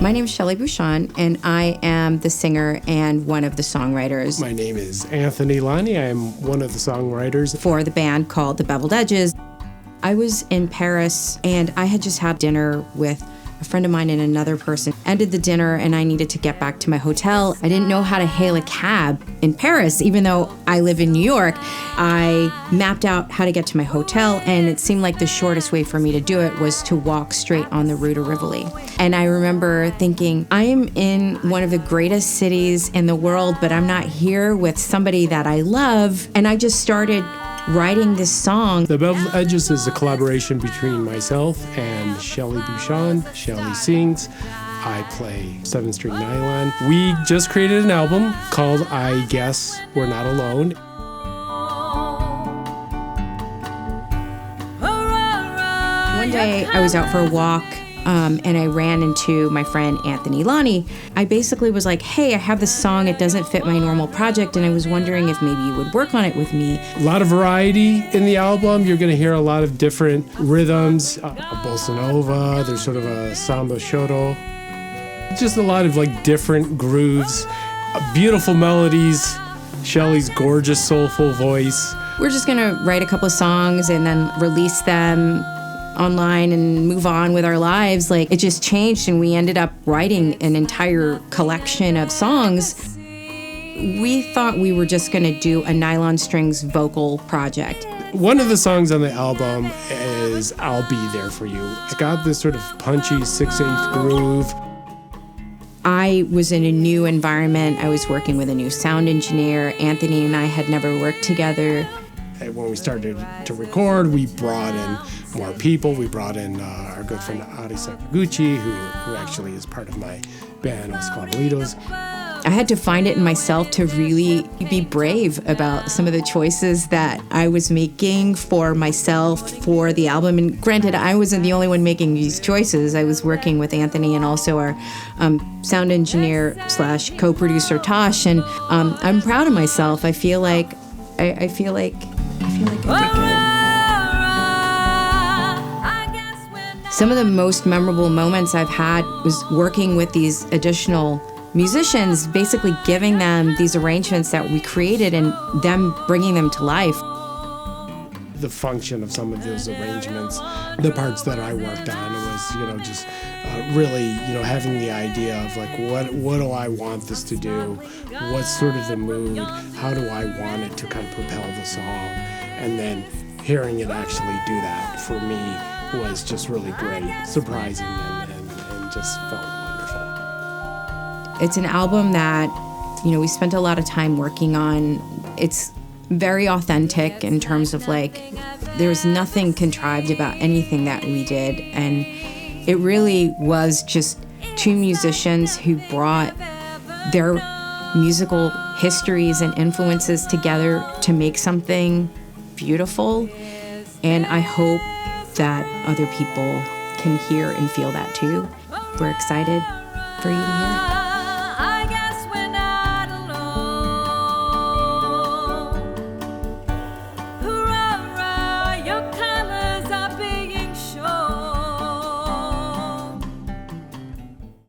My name is Shelley Bouchon, and I am the singer and one of the songwriters. My name is Anthony Lani. I am one of the songwriters for the band called the Beveled Edges. I was in Paris, and I had just had dinner with a friend of mine and another person. Ended the dinner, and I needed to get back to my hotel. I didn't know how to hail a cab in Paris, even though I live in New York. I mapped out how to get to my hotel, and it seemed like the shortest way for me to do it was to walk straight on the Rue de Rivoli. And I remember thinking, I am in one of the greatest cities in the world, but I'm not here with somebody that I love. And I just started writing this song. The Beveled Edges is a collaboration between myself and Shelley Bouchon. Shelley sings. I play 7th String Nylon. We just created an album called I Guess We're Not Alone. One day I was out for a walk and I ran into my friend Anthony Lani. I basically was like, hey, I have this song. It doesn't fit my normal project, and I was wondering if maybe you would work on it with me. A lot of variety in the album. You're going to hear a lot of different rhythms, a bossa nova, there's sort of a samba choro. Just a lot of like different grooves, beautiful melodies, Shelley's gorgeous soulful voice. We're just going to write a couple of songs and then release them online and move on with our lives. Like, it just changed, and we ended up writing an entire collection of songs. We thought we were just going to do a Nylon Strings vocal project. One of the songs on the album is I'll Be There For You. It's got this sort of punchy 6/8 groove. I was in a new environment. I was working with a new sound engineer. Anthony and I had never worked together. When we started to record, we brought in more people. We brought in our good friend Ari Sakaguchi, who actually is part of my band, Los Clavelitos. I had to find it in myself to really be brave about some of the choices that I was making for myself for the album. And granted, I wasn't the only one making these choices. I was working with Anthony and also our sound engineer / co-producer Tosh, and I'm proud of myself. I feel like I feel like I did good. Some of the most memorable moments I've had was working with these additional musicians, basically giving them these arrangements that we created and them bringing them to life. The function of some of those arrangements, the parts that I worked on, it was, just really, having the idea of like, what do I want this to do? What's sort of the mood? How do I want it to kind of propel the song? And then hearing it actually do that for me was just really great, surprising, and just felt wonderful. It's an album that, we spent a lot of time working on. It's very authentic in terms of like, there's nothing contrived about anything that we did. And it really was just two musicians who brought their musical histories and influences together to make something beautiful. And I hope that other people can hear and feel that too. We're excited for you to hear it.